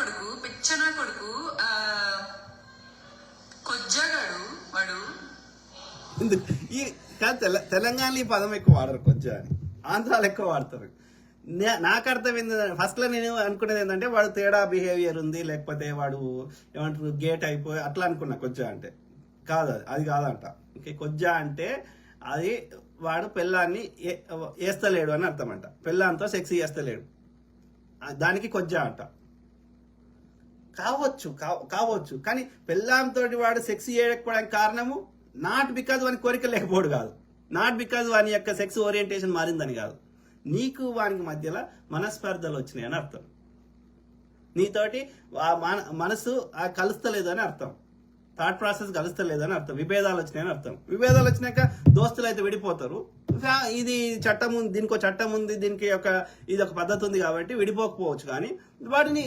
కొడుకు పిచ్చనా కొడుకు కొజ్జగాడు వాడు. ఈ తెలంగాణలో ఈ పదం ఎక్కువ వాడరు కొజ్జా అని, ఆంధ్రాలో ఎక్కువ వాడతారు. నాకు అర్థం ఏంటంటే ఫస్ట్ లో నేను అనుకునేది ఏంటంటే వాడు తేడా బిహేవియర్ ఉంది, లేకపోతే వాడు ఏమంటారు గేట్ అయిపోయి అట్లా అనుకున్నా కొజ్జా అంటే. కాదు, అది కాదంట. ఓకే, కొజ్జా అంటే అది వాడు పెళ్ళాన్ని వేస్తలేడు అని అర్థం అంట. పెళ్ళాంతో సెక్స్ చేస్తలేడు, దానికి కొజ్జా అంట. కావచ్చు కానీ పెళ్ళాంతో వాడు సెక్స్ చేయకపోవడానికి కారణము నాట్ బికాజ్ వాని కోరిక లేకపోవడు కాదు, నాట్ బికాజ్ వాని యొక్క సెక్స్ ఓరియంటేషన్ మారిందని కాదు, నీకు వానికి మధ్యలో మనస్పర్ధలు వచ్చినాయి అని అర్థం. నీతోటి మనసు కలుస్తలేదు అని అర్థం, థాట్ ప్రాసెస్ కలుస్తలేదు అని అర్థం, విభేదాలు వచ్చినాయని అర్థం. విభేదాలు వచ్చినాక దోస్తులు అయితే విడిపోతారు. ఇది చట్టం ఉంది, దీనికి చట్టం ఉంది, దీనికి ఇది ఒక పద్ధతి ఉంది కాబట్టి విడిపోకపోవచ్చు. కానీ వాటిని